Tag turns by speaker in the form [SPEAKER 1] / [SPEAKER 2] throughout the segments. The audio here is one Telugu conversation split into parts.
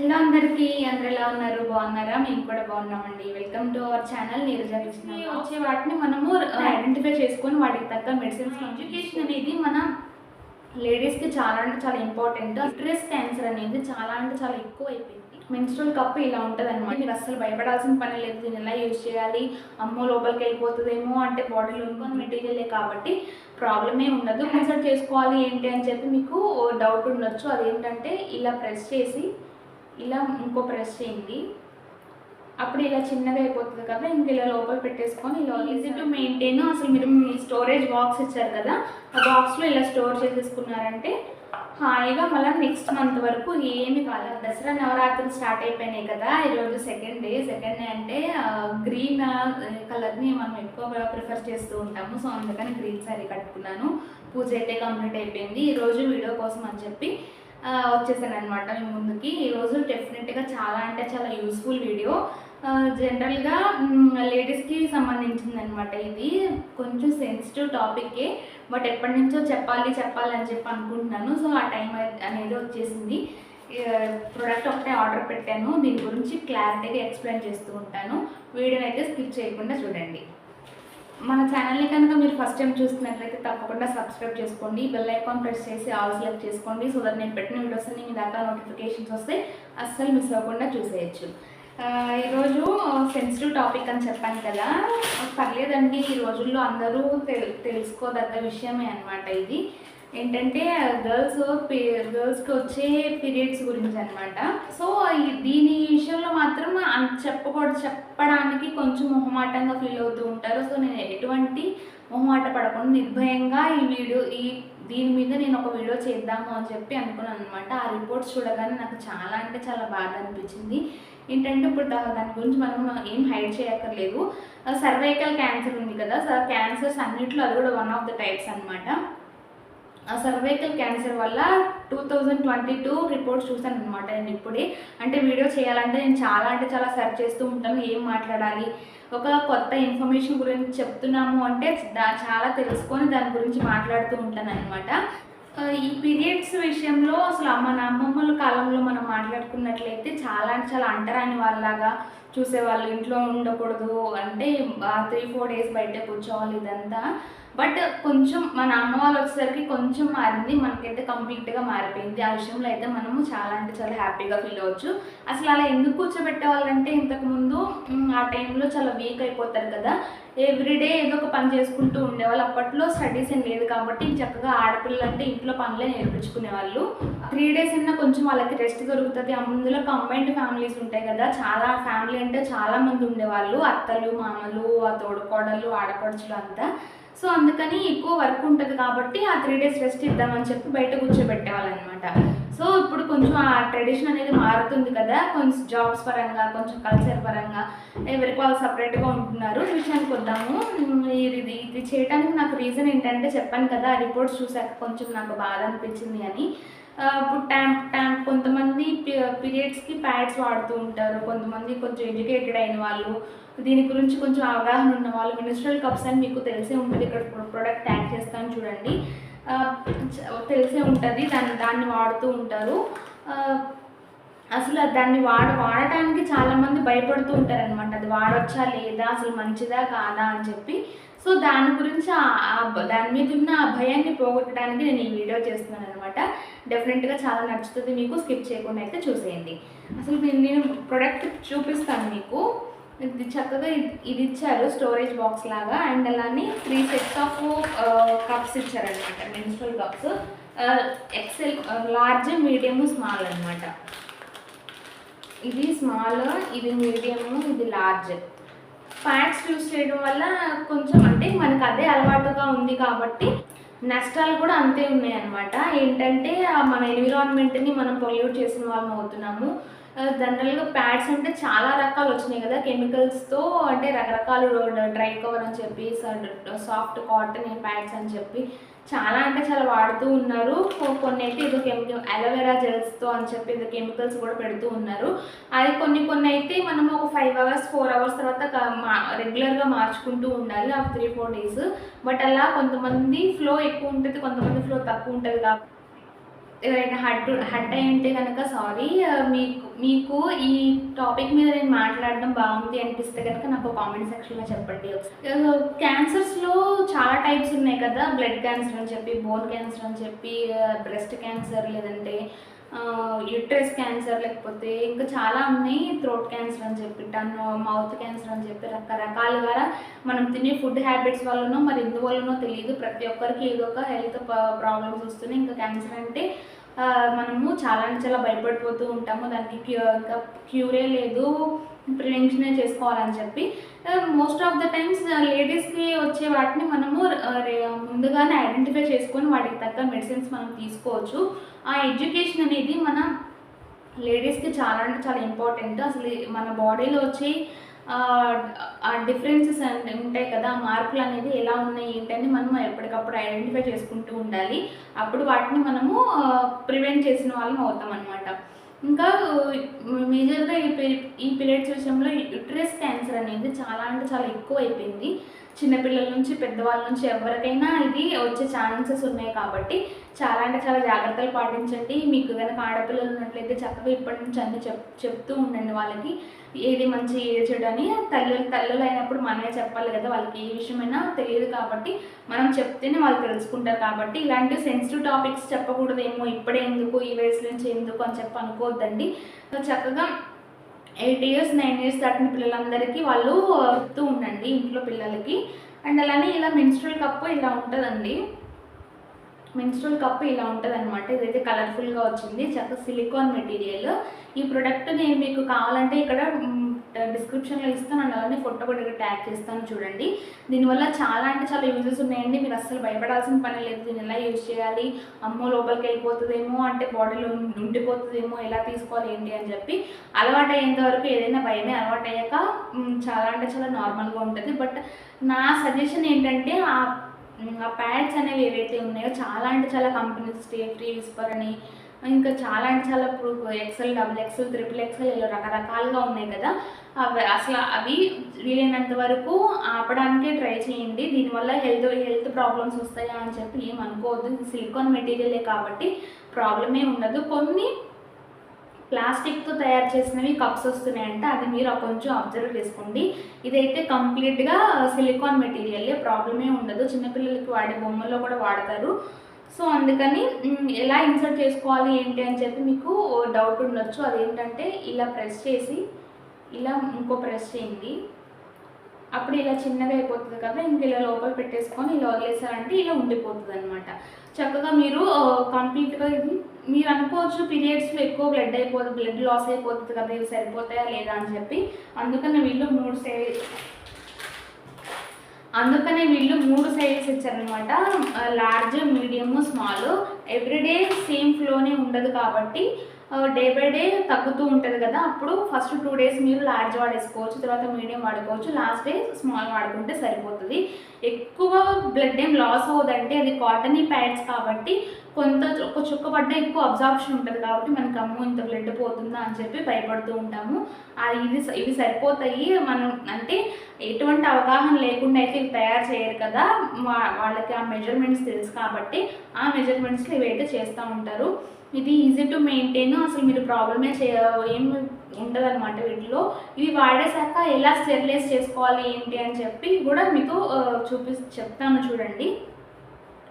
[SPEAKER 1] హలో అందరికీ, అందరు ఎలా ఉన్నారు? బాగున్నారా? మేము కూడా బాగున్నామండి. Welcome to our channel Neeraja Krishna. వచ్చే వాటిని మనము ఐడెంటిఫై చేసుకొని వాటికి తగ్గ మెడిసిన్స్. ఎడ్యుకేషన్ అనేది మన లేడీస్కి చాలా అంటే చాలా ఇంపార్టెంట్. యూట్రస్ క్యాన్సర్ అనేది చాలా అంటే చాలా ఎక్కువ అయిపోయింది. మెన్స్ట్రువల్ కప్ ఇలా ఉంటుంది అనమాట. మీరు అస్సలు భయపడాల్సిన పని లేదు. దీన్ని ఎలా యూజ్ చేయాలి, అమ్మో లోపలికి వెళ్ళిపోతుందేమో అంటే బాడీలో ఇంకొని మెటీరియలే కాబట్టి ప్రాబ్లమే ఉండదు. కన్సల్ట్ చేసుకోవాలి ఏంటి అని చెప్పి మీకు డౌట్ ఉండొచ్చు. అదేంటంటే ఇలా ప్రెస్ చేసి ఇలా ఇంకో ప్రెస్ చేయండి. అప్పుడు ఇలా చిన్నగా అయిపోతుంది కదా, ఇంక ఇలా లోపల పెట్టేసుకొని ఇలా ఈజీ టు మెయింటైన్. అసలు మీరు మీ స్టోరేజ్ బాక్స్ ఇచ్చారు కదా, ఆ బాక్స్లో ఇలా స్టోర్ చేసేసుకున్నారంటే హాయిగా మళ్ళీ నెక్స్ట్ మంత్ వరకు ఏమి కాలేదు. దసరా నవరాత్రులు స్టార్ట్ అయిపోయినాయి కదా, ఈరోజు సెకండ్ డే అంటే గ్రీన్ కలర్ని మనం ఎక్కువ ప్రిఫర్ చేస్తూ ఉంటాము. సో అందుకని గ్రీన్ శారీ కట్టుకున్నాను. పూజ అయితే కంప్లీట్ అయిపోయింది. ఈరోజు వీడియో కోసం అని చెప్పి వచ్చేసాను అనమాట మీ ముందుకి. ఈరోజు డెఫినెట్గా చాలా అంటే చాలా యూస్ఫుల్ వీడియో. జనరల్గా లేడీస్కి సంబంధించింది అనమాట. ఇది కొంచెం సెన్సిటివ్ టాపిక్కే, బట్ ఎప్పటి నుంచో చెప్పాలని చెప్పి అనుకుంటున్నాను. సో ఆ టైం అనేది వచ్చేసింది. ప్రోడక్ట్ ఒకటే ఆర్డర్ పెట్టాను. దీని గురించి క్లారిటీగా ఎక్స్ప్లెయిన్ చేస్తూ ఉంటాను. వీడియోని అయితే స్కిప్ చేయకుండా చూడండి. మన ఛానల్ని కనుక మీరు ఫస్ట్ టైం చూస్తున్నట్లయితే తప్పకుండా సబ్స్క్రైబ్ చేసుకోండి. బెల్ ఐకాన్ ప్రెస్ చేసి ఆల్ సెలెక్ట్ చేసుకోండి. సో దట్ నేను పెట్టిన వీడియోస్ అన్ని మీ దాకా నోటిఫికేషన్స్ వస్తే అస్సలు మిస్ అవ్వకుండా చూసేయచ్చు. ఈరోజు సెన్సిటివ్ టాపిక్ అని చెప్పాను కదా, పర్లేదండి. ఈ రోజుల్లో అందరూ తెలుసుకోదగ్గ విషయమే అనమాట. ఇది ఏంటంటే గర్ల్స్కి వచ్చే పీరియడ్స్ గురించి అనమాట. సో దీని విషయంలో మాత్రం చెప్పడానికి కొంచెం మొహమాటంగా ఫీల్ అవుతూ ఉంటారు. సో నేను ఎటువంటి మొహమాట పడకుండా నిర్భయంగా దీని మీద నేను ఒక వీడియో చేద్దాము అని చెప్పి అనుకున్నాను అనమాట. ఆ రిపోర్ట్స్ చూడగానే నాకు చాలా అంటే చాలా బాధ అనిపించింది. ఏంటంటే ఇప్పుడు దాని గురించి మనం ఏం హైడ్ చేయక్కర్లేదు. సర్వైకల్ క్యాన్సర్ ఉంది కదా, క్యాన్సర్స్ అన్నింటిలో అది కూడా వన్ ఆఫ్ ద టైప్స్ అనమాట. ఆ సర్వైకల్ క్యాన్సర్ వల్ల 2022 రిపోర్ట్స్ చూసాను అనమాట నేను ఇప్పుడే. అంటే వీడియో చేయాలంటే నేను చాలా అంటే చాలా సెర్చ్ చేస్తూ ఉంటాను, ఏం మాట్లాడాలి. ఒక కొత్త ఇన్ఫర్మేషన్ గురించి చెప్తున్నాము అంటే చాలా తెలుసుకొని దాని గురించి మాట్లాడుతూ ఉంటాను అనమాట. ఈ పీరియడ్స్ విషయంలో అసలు మన అమ్మమ్మల కాలంలో మనం మాట్లాడుకున్నట్లయితే చాలా అంటే చాలా అంటరాని వాళ్ళలాగా చూసేవాళ్ళు. ఇంట్లో ఉండకూడదు అంటే 3-4 డేస్ బయట కూర్చోవాలి ఇదంతా. బట్ కొంచెం మన అమ్మ వాళ్ళు వచ్చేసరికి కొంచెం మారింది, మనకైతే కంప్లీట్గా మారిపోయింది. ఆ విషయంలో అయితే మనము చాలా అంటే చాలా హ్యాపీగా ఫీల్ అవ్వచ్చు. అసలు అలా ఎందుకు కూర్చోబెట్టేవాళ్ళంటే ఇంతకుముందు ఆ టైంలో చాలా వీక్ అయిపోతారు కదా, ఎవ్రీడే ఏదో ఒక పని చేసుకుంటూ ఉండేవాళ్ళు. అప్పట్లో స్టడీస్ ఏం లేదు కాబట్టి చక్కగా ఆడపిల్లలు అంటే ఇంట్లో పనులే నేర్పించుకునేవాళ్ళు. 3 డేస్ అయినా కొంచెం వాళ్ళకి రెస్ట్ దొరుకుతుంది. అందులో కంబైన్డ్ ఫ్యామిలీస్ ఉంటాయి కదా, చాలా ఫ్యామిలీ అంటే చాలామంది ఉండేవాళ్ళు, అత్తలు మామలు ఆ తోడుకోడలు ఆడపడుచులు అంతా. సో అందుకని ఎక్కువ వర్క్ ఉంటుంది కాబట్టి ఆ 3 డేస్ రెస్ట్ ఇద్దామని చెప్పి బయట కూర్చోబెట్టేవాళ్ళు అనమాట. సో ఇప్పుడు కొంచెం ఆ ట్రెడిషన్ అనేది మారుతుంది కదా, కొంచెం జాబ్స్ పరంగా కొంచెం కల్చర్ పరంగా ఎవరికి వాళ్ళు సపరేట్గా ఉంటున్నారు. విషయానికి వద్దాము. ఇది చేయడానికి నాకు రీజన్ ఏంటంటే చెప్పాను కదా, ఆ రిపోర్ట్స్ చూసాక కొంచెం నాకు బాధ అనిపించింది అని. ఇప్పుడు కొంతమంది పీరియడ్స్కి ప్యాడ్స్ వాడుతూ ఉంటారు, కొంతమంది కొంచెం ఎడ్యుకేటెడ్ అయిన వాళ్ళు, దీని గురించి కొంచెం అవగాహన ఉన్న వాళ్ళు. మెన్స్ట్రువల్ కప్స్ అని మీకు తెలిసే ఉంటుంది, ఇక్కడ ప్రోడక్ట్ ట్యాగ్ చేస్తాను చూడండి, తెలిసే ఉంటుంది. దాన్ని వాడుతూ ఉంటారు. అసలు దాన్ని వాడటానికి చాలామంది భయపడుతూ ఉంటారనమాట. అది వాడొచ్చా లేదా, అసలు మంచిదా కాదా అని చెప్పి. సో దాని గురించి దాని మీద ఉన్న భయాన్ని పోగొట్టడానికి నేను ఈ వీడియో చేస్తున్నాను అనమాట. డెఫినెట్గా చాలా నచ్చుతుంది మీకు, స్కిప్ చేయకుండా అయితే చూసేయండి. అసలు నేను ప్రోడక్ట్ చూపిస్తాను మీకు. ఇది చక్కగా ఇది ఇచ్చారు స్టోరేజ్ బాక్స్ లాగా, అండ్ అలానే 3 సెట్స్ ఆఫ్ కప్స్ ఇచ్చారనమాట. Menstrual cups XL, large, medium, small అనమాట. ఇది స్మాల్, ఇది మీడియము, ఇది లార్జ్. ప్యాడ్స్ యూస్ చేయడం వల్ల కొంచెం అంటే మనకు అదే అలవాటుగా ఉంది కాబట్టి నష్టాలు కూడా అంతే ఉన్నాయన్నమాట. ఏంటంటే మన ఎన్విరాన్మెంట్ని మనం పొల్యూట్ చేసిన వాళ్ళం అవుతున్నాము. జనరల్గా ప్యాడ్స్ అంటే చాలా రకాలు వచ్చినాయి కదా కెమికల్స్తో, అంటే రకరకాలు డ్రై కవర్ అని చెప్పి, సాఫ్ట్ కాటన్ ప్యాడ్స్ అని చెప్పి చాలా అంటే చాలా వాడుతూ ఉన్నారు. కొన్ని అయితే ఏదో కెమికల్ అలోవెరా జెల్స్తో అని చెప్పి ఏదో కెమికల్స్ కూడా పెడుతూ ఉన్నారు. అది కొన్ని అయితే మనము ఒక 5 అవర్స్ 4 అవర్స్ తర్వాత రెగ్యులర్గా మార్చుకుంటూ ఉండాలి, ఆ 3-4 డేస్. బట్ అలా కొంతమంది ఫ్లో ఎక్కువ ఉంటుంది, కొంతమంది ఫ్లో తక్కువ ఉంటుంది కాబట్టి ఎవరైనా హర్ట్ అయి ఉంటే కనుక సారీ. మీకు ఈ టాపిక్ మీద నేను మాట్లాడడం బాగుంది అనిపిస్తే కనుక నాకు కామెంట్ సెక్షన్లో చెప్పండి. క్యాన్సర్స్లో చాలా టైప్స్ ఉన్నాయి కదా, బ్లడ్ క్యాన్సర్ అని చెప్పి, బోన్ క్యాన్సర్ అని చెప్పి, బ్రెస్ట్ క్యాన్సర్, లేదంటే యూట్రస్ క్యాన్సర్, లేకపోతే ఇంకా చాలా ఉన్నాయి, థ్రోట్ క్యాన్సర్ అని చెప్పి, మౌత్ క్యాన్సర్ అని చెప్పి రకరకాలుగా మనం తినే ఫుడ్ హ్యాబిట్స్ వల్లనో మరి ఎందువల్లనో తెలియదు ప్రతి ఒక్కరికి ఏదో ఒక హెల్త్ ప్రాబ్లమ్స్ వస్తున్నాయి. ఇంకా క్యాన్సర్ అంటే మనము చాలా భయపడిపోతూ ఉంటాము. దానికి ఇంకా క్యూరే లేదు, ప్రివెన్షనే చేసుకోవాలని చెప్పి. మోస్ట్ ఆఫ్ ద టైమ్స్ లేడీస్కి వచ్చే వాటిని మనము ముందుగానే ఐడెంటిఫై చేసుకొని వాటికి తగ్గ మెడిసిన్స్ మనం తీసుకోవచ్చు. ఆ ఎడ్యుకేషన్ అనేది మన లేడీస్కి చాలా అంటే చాలా ఇంపార్టెంట్. అసలు మన బాడీలో వచ్చి ఆ డిఫరెన్సెస్ ఉంటాయి కదా, ఆ మార్పులు అనేది ఎలా ఉన్నాయి ఏంటని మనం ఎప్పటికప్పుడు ఐడెంటిఫై చేసుకుంటూ ఉండాలి. అప్పుడు వాటిని మనము ప్రివెంట్ చేసిన వాళ్ళం అవుతాం అనమాట. ఇంకా మేజర్గా ఈ పీరియడ్స్ విషయంలో యూట్రస్ క్యాన్సర్ అనేది చాలా అంటే చాలా ఎక్కువ అయిపోయింది. చిన్నపిల్లల నుంచి పెద్దవాళ్ళ నుంచి ఎవరికైనా ఇది వచ్చే ఛాన్సెస్ ఉన్నాయి కాబట్టి చాలా అంటే చాలా జాగ్రత్తలు పాటించండి. మీకు కనుక ఆడపిల్లలు ఉన్నట్లయితే చక్కగా ఇప్పటి నుంచి అన్నీ చెప్తూ ఉండండి వాళ్ళకి, ఏది మంచి ఏది చెడు అని. తల్లులు అయినప్పుడు మనమే చెప్పాలి కదా, వాళ్ళకి ఏ విషయమైనా తెలియదు కాబట్టి మనం చెప్తేనే వాళ్ళు తెలుసుకుంటారు. కాబట్టి ఇలాంటి సెన్సిటివ్ టాపిక్స్ చెప్పకూడదేమో, ఇప్పుడే ఎందుకు, ఈ వయసు నుంచి ఎందుకు అని చెప్పి అనుకోవద్దండి. చక్కగా 8 years 9 years దాటిన పిల్లలందరికీ వాళ్ళు చెప్తూ ఉండండి ఇంట్లో పిల్లలకి. అండ్ అలానే ఇలా మెన్స్ట్రువల్ కప్ ఇలా ఉంటుందండి. మెన్స్ట్రువల్ కప్ ఇలా ఉంటుంది అనమాట. ఇదైతే కలర్ఫుల్గా వచ్చింది, చక్కగా సిలికాన్ మెటీరియల్. ఈ ప్రోడక్ట్ నేను మీకు కావాలంటే ఇక్కడ డిస్క్రిప్షన్లో ఇస్తాను, అండ్ అలానే ఫోటో కూడా ఇక్కడ ట్యాగ్ చేస్తాను చూడండి. దీనివల్ల చాలా అంటే చాలా యూజెస్ ఉన్నాయండి. మీరు అస్సలు భయపడాల్సిన పని లేదు. దీన్ని ఎలా యూజ్ చేయాలి, అమ్మో లోపలికి వెళ్ళిపోతుందేమో, అంటే బాడీలో ఉండిపోతుందేమో, ఎలా తీసుకోవాలి ఏంటి అని చెప్పి అలవాటు అయ్యేంత వరకు ఏదైనా భయమే, అలవాటు అయ్యాక చాలా అంటే చాలా నార్మల్గా ఉంటుంది. బట్ నా సజెషన్ ఏంటంటే ఆ ప్యాడ్స్ అనేవి ఏవైతే ఉన్నాయో చాలా అంటే చాలా కంపెనీస్, స్టే ఫ్రీ, విస్పర్ అని ఇంకా చాలా అంటే చాలా ఇప్పుడు XL, XXL, XXXL ఇలా రకరకాలుగా ఉన్నాయి కదా, అవి వీలైనంత వరకు ఆపడానికే ట్రై చేయండి. దీనివల్ల హెల్త్ ప్రాబ్లమ్స్ వస్తాయా అని చెప్పి ఏం అనుకోవద్దు. ఇది సిలికాన్ మెటీరియలే కాబట్టి ప్రాబ్లమే ఉండదు. కొన్ని ప్లాస్టిక్తో తయారు చేసినవి కప్స్ వస్తున్నాయంటే అది మీరు కొంచెం అబ్జర్వ్ చేసుకోండి. ఇదైతే కంప్లీట్గా సిలికాన్ మెటీరియలే, ప్రాబ్లమే ఉండదు. చిన్నపిల్లలకి వాడే బొమ్మల్లో కూడా వాడతారు. సో అందుకని ఎలా ఇన్సర్ట్ చేసుకోవాలి ఏంటి అని చెప్పి మీకు డౌట్ ఉండొచ్చు. అదేంటంటే ఇలా ప్రెస్ చేసి ఇలా ఇంకో ప్రెస్ చేయండి, అప్పుడు ఇలా చిన్నగా అయిపోతుంది కదా, ఇంక ఇలా లోపల పెట్టేసుకొని ఇలా వదిలేసారంటే ఇలా ఉండిపోతుంది అనమాట. చక్కగా మీరు కంప్లీట్గా ఇది మీరు అనుకోవచ్చు పీరియడ్స్లో ఎక్కువ బ్లడ్ లాస్ అయిపోతుంది కదా, ఇవి సరిపోతాయా లేదా అని చెప్పి. అందుకని వీళ్ళు 3 సైజెస్ ఇచ్చారనమాట, large, medium, small. Everyday same ఫ్లోనే ఉండదు కాబట్టి డే బై డే తగ్గుతూ ఉంటుంది కదా, అప్పుడు ఫస్ట్ 2 days మీరు లార్జ్ వాడేసుకోవచ్చు, తర్వాత మీడియం వాడుకోవచ్చు, లాస్ట్ డే స్మాల్ వాడుకుంటే సరిపోతుంది. ఎక్కువ బ్లడ్ ఏం లాస్ అవ్వదంటే అది కాటనీ ప్యాడ్స్ కాబట్టి ఒక చుక్క పడ్డ ఎక్కువ అబ్జార్ప్షన్ ఉంటుంది కాబట్టి మనకు అమ్మో ఇంత బ్లడ్ పోతుందా అని చెప్పి భయపడుతూ ఉంటాము. ఇవి సరిపోతాయి. మనం అంటే ఎటువంటి అవగాహన లేకుండా అయితే ఇవి తయారు చేయరు కదా, వాళ్ళకి ఆ మెజర్మెంట్స్ తెలుసు కాబట్టి ఆ మెజర్మెంట్స్లో ఇవైతే చేస్తూ ఉంటారు. ఇది ఈజీ టు మెయింటైన్, అసలు మీరు ప్రాబ్లమే ఏం ఉండదు అనమాట వీటిలో. ఇవి వాడేశాక ఎలా స్టెరిలైజ్ చేసుకోవాలి ఏంటి అని చెప్పి కూడా మీకు చెప్తాను చూడండి.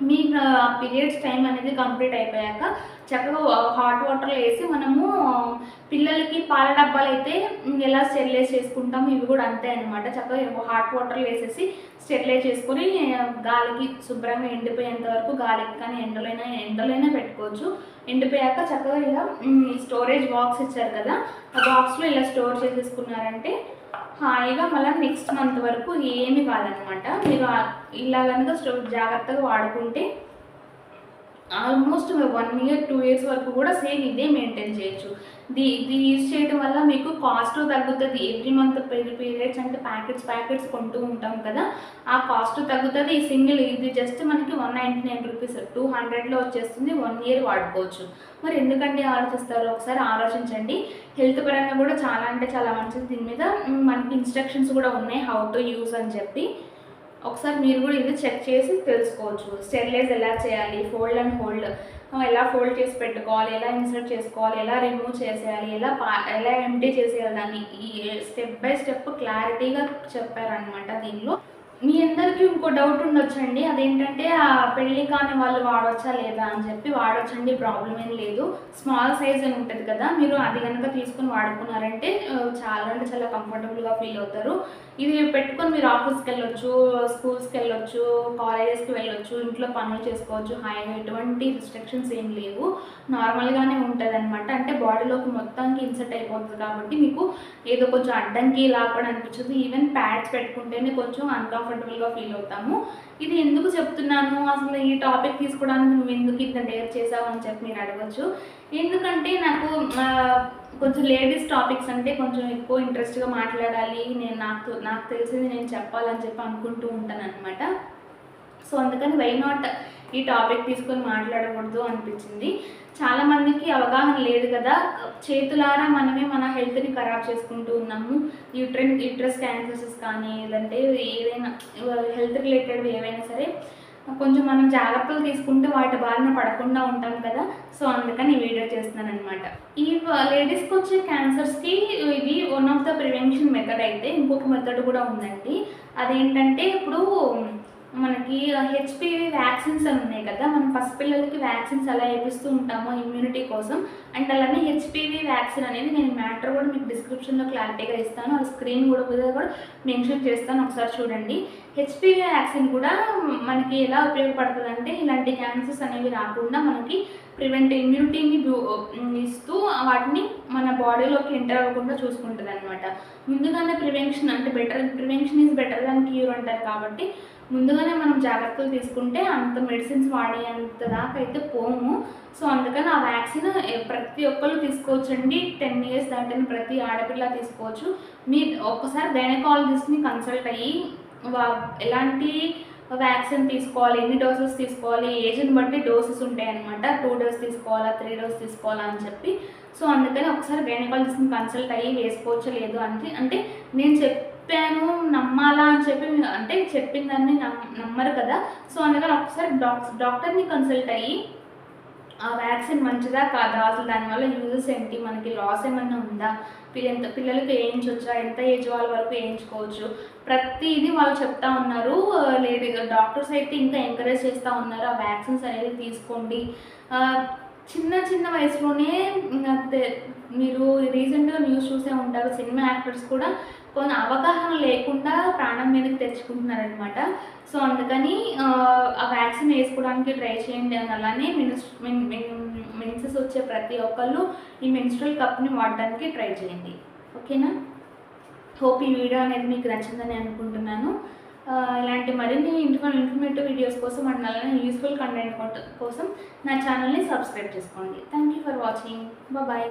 [SPEAKER 1] మీ పీరియడ్స్ టైం అనేది కంప్లీట్ అయిపోయాక చక్కగా హాట్ వాటర్లో వేసి మనము పిల్లలకి పాల డబ్బాలు అయితే ఎలా స్టెరిలైజ్ చేసుకుంటాము ఇవి కూడా అంతే అనమాట. చక్కగా హాట్ వాటర్లో వేసేసి స్టెరిలైజ్ చేసుకొని గాలికి శుభ్రంగా ఎండిపోయేంత వరకు, గాలికి కానీ ఎండలైనా పెట్టుకోవచ్చు. ఎండిపోయాక చక్కగా ఇలా స్టోరేజ్ బాక్స్ ఇచ్చారు కదా, ఆ బాక్స్లో ఇలా స్టోర్ చేసేసుకున్నారంటే హాయిగా మళ్ళీ నెక్స్ట్ మంత్ వరకు ఏమి కాదనమాట. మీరు ఇలా కనుక జాగ్రత్తగా వాడుకుంటే ఆల్మోస్ట్ 1 year 2 years వరకు కూడా సేమ్ ఇదే మెయింటైన్ చేయొచ్చు. ఇది యూజ్ చేయడం వల్ల మీకు కాస్ట్ తగ్గుతుంది. ఎవ్రీ మంత్ పీరియడ్స్ అంటే ప్యాకెట్స్ కొంటూ ఉంటాం కదా, ఆ కాస్ట్ తగ్గుతుంది. ఈ సింగిల్ ఇది జస్ట్ మనకి 199 rupees 200లో వచ్చేస్తుంది. 1 year వాడుకోవచ్చు. మరి ఎందుకంటే ఆలోచిస్తారు, ఒకసారి ఆలోచించండి. హెల్త్ పరంగా కూడా చాలా అంటే చాలా మంచిది. దీని మీద మనకి ఇన్స్ట్రక్షన్స్ కూడా ఉన్నాయి హౌ టు యూజ్ అని చెప్పి. ఒకసారి మీరు కూడా ఇది చెక్ చేసి తెలుసుకోవచ్చు. స్టెరిలైజ్ ఎలా చేయాలి, ఫోల్డ్ అండ్ హోల్డ్ ఎలా ఫోల్డ్ చేసి పెట్టుకోవాలి, ఎలా ఇన్సర్ట్ చేసుకోవాలి, ఎలా రిమూవ్ చేసేయాలి, ఎలా ఎంటీ చేసేయాలి, దాన్ని ఈ స్టెప్ బై స్టెప్ క్లారిటీగా చెప్పారనమాట దీనిలో. మీ అందరికీ ఇంకో డౌట్ ఉండొచ్చండి, అదేంటంటే ఆ పెళ్ళి కాని వాళ్ళు వాడొచ్చా లేదా అని చెప్పి. వాడొచ్చండి, ప్రాబ్లం ఏం లేదు. స్మాల్ సైజ్ అని ఉంటుంది కదా, మీరు అది కనుక తీసుకొని వాడుకున్నారంటే చాలా అంటే చాలా కంఫర్టబుల్గా ఫీల్ అవుతారు. ఇది పెట్టుకొని మీరు ఆఫీస్కి వెళ్ళొచ్చు, స్కూల్స్కి వెళ్ళొచ్చు, కాలేజెస్కి వెళ్ళొచ్చు, ఇంట్లో పనులు చేసుకోవచ్చు హాయిగా. ఎటువంటి రిస్ట్రిక్షన్స్ ఏం లేవు, నార్మల్గానే ఉంటుంది అనమాట. అంటే బాడీలోకి మొత్తానికి ఇన్సర్ట్ అయిపోతుంది కాబట్టి మీకు ఏదో కొంచెం అడ్డంకి ఇలా కూడా అనిపించదు. ఈవెన్ ప్యాడ్స్ పెట్టుకుంటేనే కొంచెం అన్కంఫర్టబుల్గా ఫీల్ అవుతాము. ఇది ఎందుకు చెప్తున్నాను, అసలు ఈ టాపిక్ తీసుకోవడానికి నువ్వు ఎందుకు ఇంత డేర్ చేసావు అని చెప్పి మీరు అడగచ్చు. ఎందుకంటే నాకు కొంచెం లేడీస్ టాపిక్స్ అంటే కొంచెం ఎక్కువ ఇంట్రెస్ట్గా మాట్లాడాలి, నాకు తెలిసింది నేను చెప్పాలని చెప్పి అనుకుంటూ ఉంటాను అనమాట. సో అందుకని వై నాట్ ఈ టాపిక్ తీసుకొని మాట్లాడకూడదు అనిపించింది. చాలామందికి అవగాహన లేదు కదా, చేతులారా మనమే మన హెల్త్ని ఖరాబ్ చేసుకుంటూ ఉన్నాము. యూట్రస్ క్యాన్సర్స్ కానీ లేదంటే ఏదైనా హెల్త్ రిలేటెడ్ ఏవైనా సరే కొంచెం మనం జాగ్రత్తలు తీసుకుంటే వాటి బారిన పడకుండా ఉంటాం కదా. సో అందుకని ఈ వీడియో చేస్తున్నాను అనమాట. ఈ లేడీస్కి వచ్చే క్యాన్సర్స్కి ఇది one of the prevention method. అయితే ఇంకొక మెథడ్ కూడా ఉందండి. అదేంటంటే ఇప్పుడు మనకి హెచ్పివి వ్యాక్సిన్స్ అని ఉన్నాయి కదా, మనం పసిపిల్లలకి వ్యాక్సిన్స్ ఎలా వేపిస్తూ ఉంటామో ఇమ్యూనిటీ కోసం. అండ్ అలానే హెచ్పివి వ్యాక్సిన్ అనేది నేను మ్యాటర్ కూడా మీకు డిస్క్రిప్షన్లో క్లారిటీగా ఇస్తాను, అది స్క్రీన్ కూడా మెన్షన్ చేస్తాను, ఒకసారి చూడండి. హెచ్పివి వ్యాక్సిన్ కూడా మనకి ఎలా ఉపయోగపడుతుంది అంటే ఇలాంటి క్యాన్సర్స్ అనేవి రాకుండా మనకి ఇమ్యూనిటీని ఇస్తూ వాటిని మన బాడీలోకి ఎంటర్ అవ్వకుండా చూసుకుంటుంది అనమాట. ముందుగానే ప్రివెన్షన్ అంటే prevention is better than cure అంటారు కాబట్టి ముందుగానే మనం జాగ్రత్తలు తీసుకుంటే అంత మెడిసిన్స్ వాడేంత దాకా అయితే పోము. సో అందుకని ఆ వ్యాక్సిన్ ప్రతి ఒక్కరు తీసుకోవచ్చండి. 10 years దాటిన ప్రతి ఆడపిల్ల తీసుకోవచ్చు. మీరు ఒక్కసారి గైనకాలజిస్ట్ని కన్సల్ట్ అయ్యి ఎలాంటి వ్యాక్సిన్ తీసుకోవాలి, ఎన్ని డోసెస్ తీసుకోవాలి, ఏజ్ని బట్టి డోసెస్ ఉంటాయి అనమాట. 2 డోస్ తీసుకోవాలా, 3 డోస్ తీసుకోవాలా అని చెప్పి. సో అందుకని ఒకసారి గైనకాలజిస్ట్ని కన్సల్ట్ అయ్యి వేసుకోవచ్చో లేదు అంటే నేను చెప్పాను నమ్మాలా అని చెప్పి అంటే చెప్పిన దాన్ని నమ్మరు కదా. సో అందుకని ఒకసారి డాక్టర్ని కన్సల్ట్ అయ్యి ఆ వ్యాక్సిన్ మంచిదా కాదా, అసలు దానివల్ల యూజెస్ ఏంటి, మనకి లాస్ ఏమన్నా ఉందా, పిల్లలకి వేయించవచ్చా, ఎంత ఏజ్ వాళ్ళ వరకు వేయించుకోవచ్చు, ప్రతిదీ వాళ్ళు చెప్తా ఉన్నారు. డాక్టర్స్ అయితే ఇంకా ఎంకరేజ్ చేస్తూ ఉన్నారు ఆ వ్యాక్సిన్స్ అనేది తీసుకోండి. చిన్న వయసులోనే మీరు రీసెంట్గా న్యూస్ చూసే ఉంటారు, సినిమా యాక్టర్స్ కూడా కొన్ని అవగాహన లేకుండా ప్రాణం మీదకి తెచ్చుకుంటున్నారనమాట. సో అందుకని ఆ వ్యాక్సిన్ వేసుకోవడానికి ట్రై చేయండి. అని అలానే మెన్సెస్ వచ్చే ప్రతి ఒక్కళ్ళు ఈ మెన్స్ట్రల్ కప్ని వాడడానికి ట్రై చేయండి. ఓకేనా? హోప్ ఈ వీడియో అనేది మీకు నచ్చిందని అనుకుంటున్నాను. ఇలాంటి మరిన్ని ఇన్ఫర్మేటివ్ వీడియోస్ కోసం అండ్ అలానే యూస్ఫుల్ కంటెంట్ కోసం నా ఛానల్ని సబ్స్క్రైబ్ చేసుకోండి. Thank you for watching. Bye.